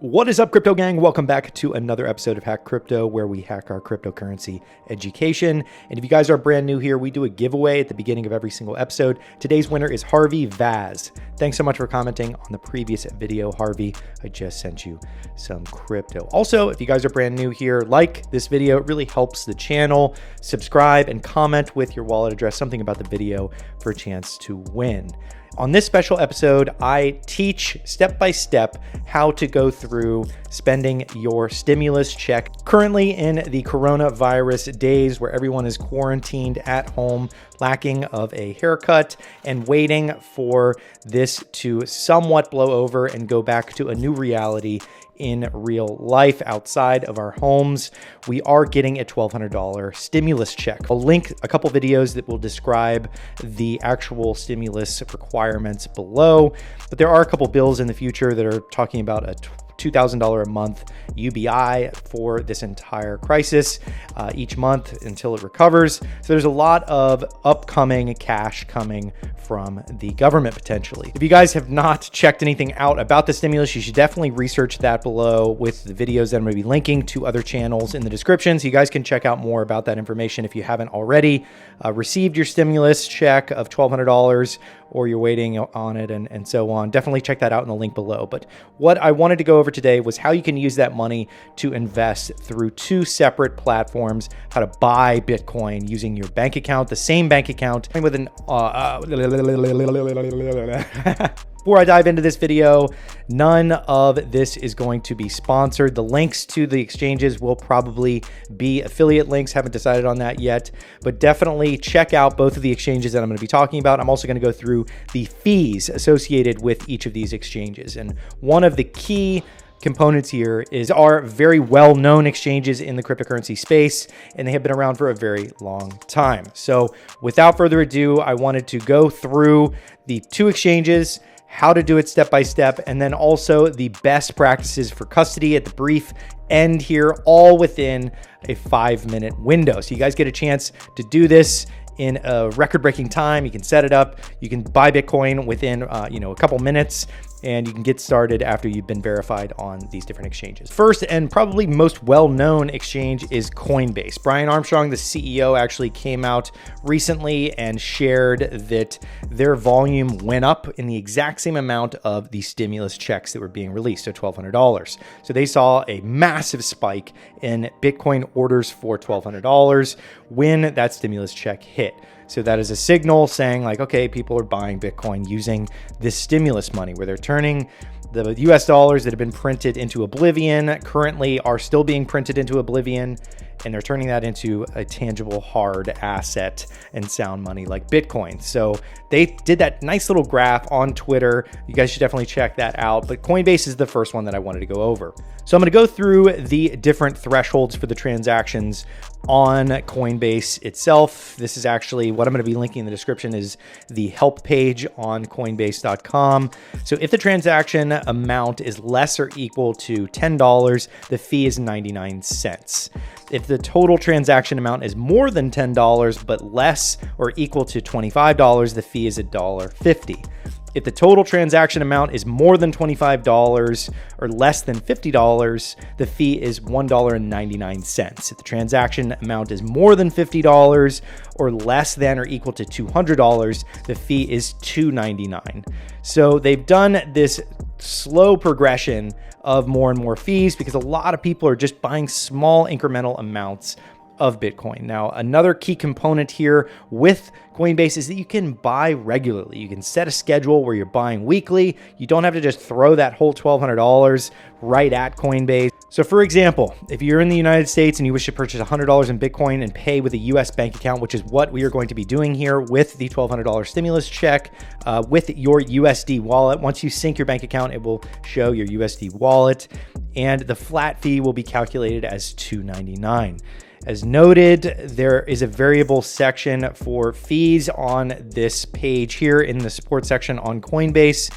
What is up, crypto gang? Welcome back to another episode of Hack Crypto, where we hack our cryptocurrency education. And if you guys are brand new here, we do a giveaway at the beginning of every single episode. Today's winner is Harvey Vaz. Thanks so much for commenting on the previous video, Harvey. I just sent you some crypto. Also, if you guys are brand new here, like this video. It really helps the channel. Subscribe and comment with your wallet address, something about the video for a chance to win. On this special episode, I teach step-by-step how to go through spending your stimulus check. Currently in the coronavirus days where everyone is quarantined at home, lacking of a haircut, and waiting for this to somewhat blow over and go back to a new reality in real life outside of our homes, we are getting a $1,200 stimulus check. I'll link a couple videos that will describe the actual stimulus requirements below, but there are a couple bills in the future that are talking about a $2,000 a month UBI for this entire crisis each month until it recovers. So there's a lot of upcoming cash coming from the government potentially. If you guys have not checked anything out about the stimulus, you should definitely research that below with the videos that I'm going to be linking to other channels in the description, so you guys can check out more about that information if you haven't already received your stimulus check of $1,200 or you're waiting on it and so on. Definitely check that out in the link below. But what I wanted to go over today was how you can use that money to invest through two separate platforms, how to buy Bitcoin using your bank account, the same bank account, and with an Before I dive into this video, none of this is going to be sponsored. The links to the exchanges will probably be affiliate links. Haven't decided on that yet, but definitely check out both of the exchanges that I'm going to be talking about. I'm also going to go through the fees associated with each of these exchanges. And one of the key components here is our very well-known exchanges in the cryptocurrency space, and they have been around for a very long time. So without further ado, I wanted to go through the two exchanges, how to do it step by step, and then also the best practices for custody at the brief end here, all within a 5-minute window. So you guys get a chance to do this in a record-breaking time. You can set it up. You can buy Bitcoin within a couple minutes, and you can get started after you've been verified on these different exchanges. First, and probably most well-known exchange, is Coinbase. Brian Armstrong, the CEO, actually came out recently and shared that their volume went up in the exact same amount of the stimulus checks that were being released, so $1,200. So they saw a massive spike in Bitcoin orders for $1,200 when that stimulus check hit. So that is a signal saying like, okay, people are buying Bitcoin using this stimulus money, where they're turning the US dollars that have been printed into oblivion, currently are still being printed into oblivion, and they're turning that into a tangible hard asset and sound money like Bitcoin. So they did that nice little graph on Twitter. You guys should definitely check that out. But Coinbase is the first one that I wanted to go over. So I'm going to go through the different thresholds for the transactions on Coinbase itself. This is actually what I'm going to be linking in the description, is the help page on coinbase.com. So if the transaction amount is less or equal to $10, the fee is 99 cents. If the total transaction amount is more than $10 but less or equal to $25, the fee is $1.50. If the total transaction amount is more than $25 or less than $50, the fee is $1.99. If the transaction amount is more than $50 or less than or equal to $200, the fee is $2.99. So they've done this slow progression of more and more fees because a lot of people are just buying small incremental amounts of Bitcoin. Now, another key component here with Coinbase is that you can buy regularly. You can set a schedule where you're buying weekly. You don't have to just throw that whole $1,200 right at Coinbase. So for example, if you're in the United States and you wish to purchase $100 in Bitcoin and pay with a US bank account, which is what we are going to be doing here with the $1,200 stimulus check, with your USD wallet, once you sync your bank account, it will show your USD wallet, and the flat fee will be calculated as $2.99. As noted, there is a variable section for fees on this page here in the support section on Coinbase,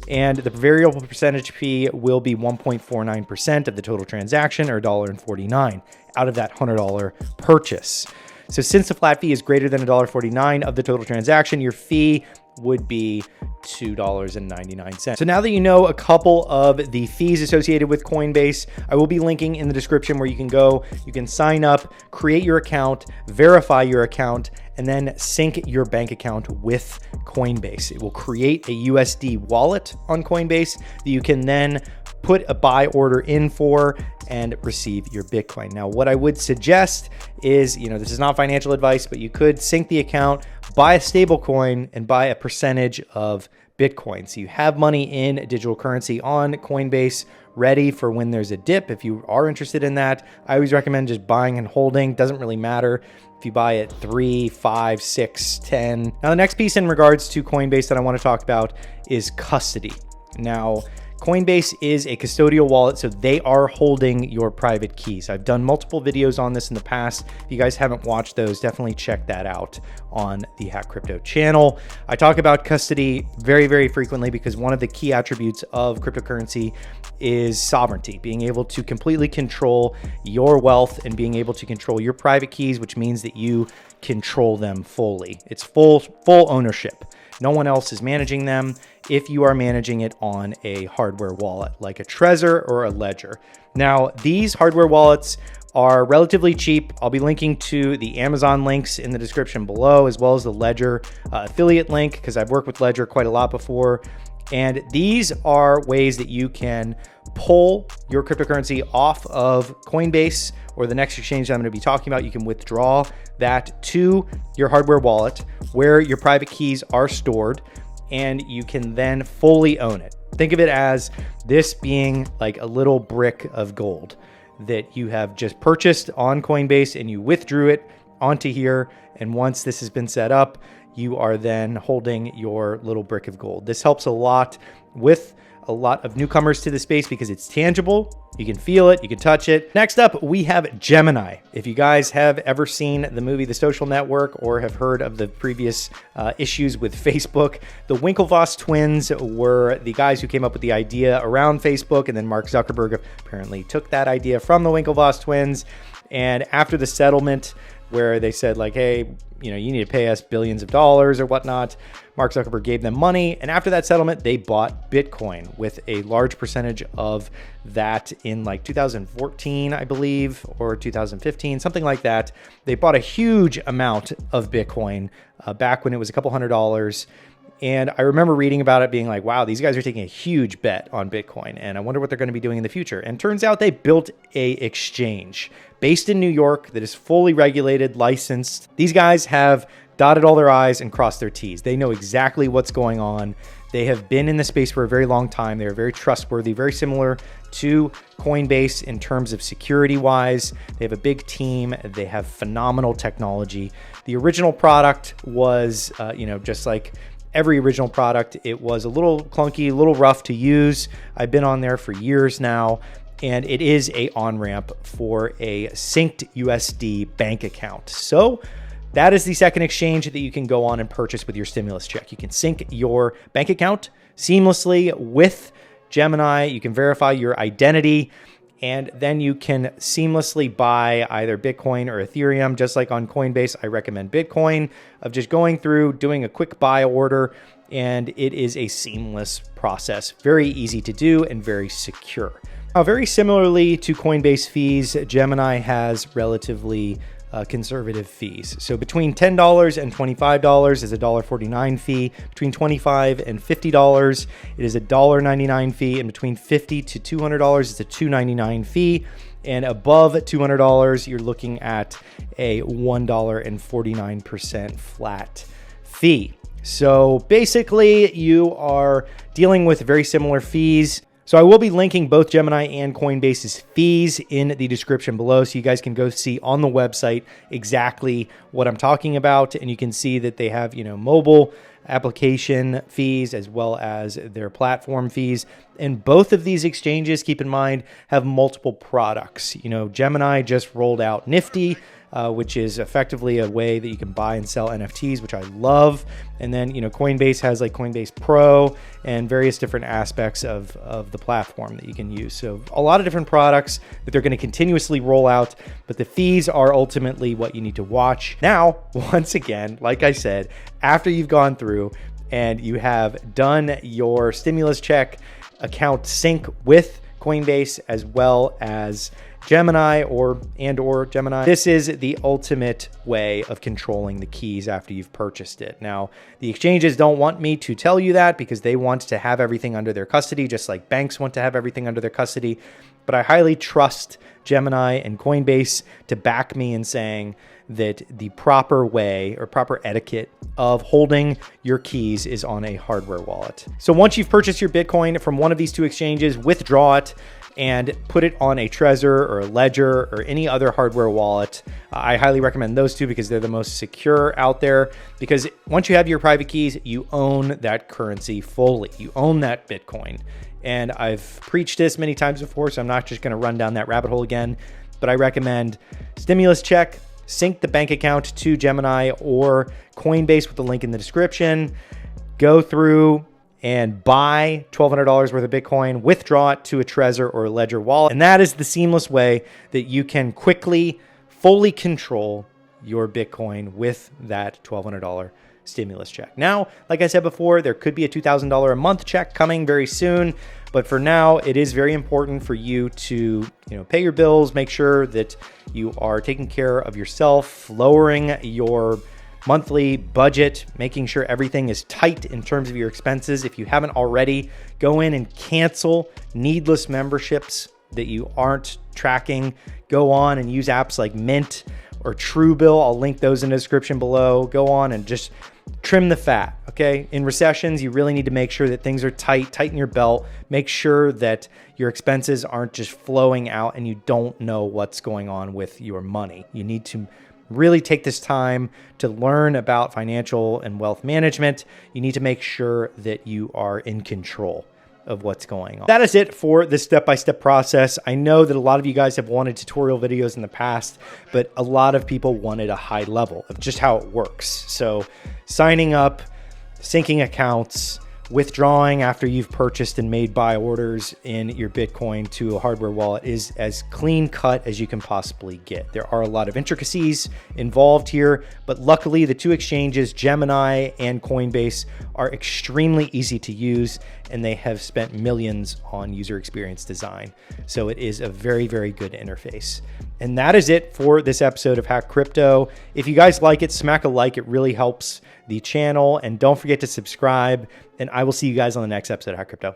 and the variable percentage fee will be 1.49% of the total transaction, or $1.49 out of that $100 purchase. So since the flat fee is greater than $1.49 of the total transaction, your fee would be $2.99. So now that you know a couple of the fees associated with Coinbase, I will be linking in the description where you can go, you can sign up, create your account, verify your account, and then sync your bank account with Coinbase. It will create a USD wallet on Coinbase that you can then put a buy order in for and receive your Bitcoin. Now, what I would suggest is, this is not financial advice, but you could sync the account, buy a stable coin, and buy a percentage of Bitcoin. So you have money in digital currency on Coinbase ready for when there's a dip. If you are interested in that, I always recommend just buying and holding. Doesn't really matter if you buy at 3, 5, 6, 10. Now, the next piece in regards to Coinbase that I want to talk about is custody. Now, Coinbase is a custodial wallet, so they are holding your private keys. I've done multiple videos on this in the past. If you guys haven't watched those, definitely check that out on the Hack Crypto channel. I talk about custody very, very frequently because one of the key attributes of cryptocurrency is sovereignty, being able to completely control your wealth and being able to control your private keys, which means that you control them fully. It's full ownership. No one else is managing them if you are managing it on a hardware wallet like a Trezor or a Ledger. Now, these hardware wallets are relatively cheap. I'll be linking to the Amazon links in the description below, as well as the Ledger affiliate link, because I've worked with Ledger quite a lot before. And these are ways that you can pull your cryptocurrency off of Coinbase or the next exchange that I'm going to be talking about. You can withdraw that to your hardware wallet where your private keys are stored, and you can then fully own it. Think of it as this being like a little brick of gold that you have just purchased on Coinbase and you withdrew it onto here. And once this has been set up, you are then holding your little brick of gold. This helps a lot with a lot of newcomers to the space because it's tangible. You can feel it, you can touch it. Next up, we have Gemini. If you guys have ever seen the movie The Social Network or have heard of the previous issues with Facebook, the Winklevoss twins were the guys who came up with the idea around Facebook, and then Mark Zuckerberg apparently took that idea from the Winklevoss twins. And after the settlement, where they said like, hey, you need to pay us billions of dollars or whatnot, Mark Zuckerberg gave them money. And after that settlement, they bought Bitcoin with a large percentage of that in like 2014, I believe, or 2015, something like that. They bought a huge amount of Bitcoin back when it was a couple $100s. And I remember reading about it being like, wow, these guys are taking a huge bet on Bitcoin, and I wonder what they're going to be doing in the future. And turns out they built a exchange based in New York that is fully regulated, licensed. These guys have dotted all their I's and crossed their T's. They know exactly what's going on. They have been in the space for a very long time. They're very trustworthy, very similar to Coinbase in terms of security-wise. They have a big team. They have phenomenal technology. The original product was, just like every original product, it was a little clunky, a little rough to use. I've been on there for years now, and it is a on-ramp for a synced USD bank account. So that is the second exchange that you can go on and purchase with your stimulus check. You can sync your bank account seamlessly with Gemini. You can verify your identity, and then you can seamlessly buy either Bitcoin or Ethereum. Just like on Coinbase, I recommend Bitcoin, of just going through, doing a quick buy order, and it is a seamless process. Very easy to do and very secure. Now, very similarly to Coinbase fees, Gemini has relatively conservative fees. So between $10 and $25 is a $1.49 fee. Between $25 and $50, it is a $1.99 fee. And between $50 to $200 is a $2.99 fee. And above $200, you're looking at a $1.49% flat fee. So basically, you are dealing with very similar fees. So I will be linking both Gemini and Coinbase's fees in the description below, so you guys can go see on the website exactly what I'm talking about. And you can see that they have, mobile application fees as well as their platform fees. And both of these exchanges, keep in mind, have multiple products. Gemini just rolled out Nifty, which is effectively a way that you can buy and sell NFTs, which I love. And then, Coinbase has like Coinbase Pro and various different aspects of the platform that you can use. So a lot of different products that they're going to continuously roll out, but the fees are ultimately what you need to watch. Now, once again, like I said, after you've gone through and you have done your stimulus check account sync with Coinbase as well as Gemini or Gemini. This is the ultimate way of controlling the keys after you've purchased it. Now, the exchanges don't want me to tell you that because they want to have everything under their custody, just like banks want to have everything under their custody. But I highly trust Gemini and Coinbase to back me in saying that the proper way or proper etiquette of holding your keys is on a hardware wallet. So once you've purchased your Bitcoin from one of these two exchanges, withdraw it and put it on a Trezor or a Ledger or any other hardware wallet. I highly recommend those two because they're the most secure out there, because once you have your private keys, you own that currency fully. You own that Bitcoin. And I've preached this many times before, so I'm not just gonna run down that rabbit hole again, but I recommend stimulus check, sync the bank account to Gemini or Coinbase with the link in the description, go through and buy $1,200 worth of Bitcoin, withdraw it to a Trezor or a Ledger wallet. And that is the seamless way that you can quickly, fully control your Bitcoin with that $1,200 stimulus check. Now, like I said before, there could be a $2,000 a month check coming very soon. But for now, it is very important for you to, pay your bills, make sure that you are taking care of yourself, lowering your monthly budget, making sure everything is tight in terms of your expenses. If you haven't already, go in and cancel needless memberships that you aren't tracking. Go on and use apps like Mint or Truebill. I'll link those in the description below. Go on and just trim the fat, okay? In recessions, you really need to make sure that things are tight, tighten your belt, make sure that your expenses aren't just flowing out and you don't know what's going on with your money. You need to really take this time to learn about financial and wealth management. You need to make sure that you are in control of what's going on. That is it for the step-by-step process. I know that a lot of you guys have wanted tutorial videos in the past, but a lot of people wanted a high level of just how it works. So signing up, syncing accounts, withdrawing after you've purchased and made buy orders in your Bitcoin to a hardware wallet is as clean cut as you can possibly get. There are a lot of intricacies involved here, but luckily the two exchanges, Gemini and Coinbase, are extremely easy to use, and they have spent millions on user experience design. So it is a very, very good interface. And that is it for this episode of Hack Crypto. If you guys like it, smack a like. It really helps the channel. And don't forget to subscribe. And I will see you guys on the next episode of Hack Crypto.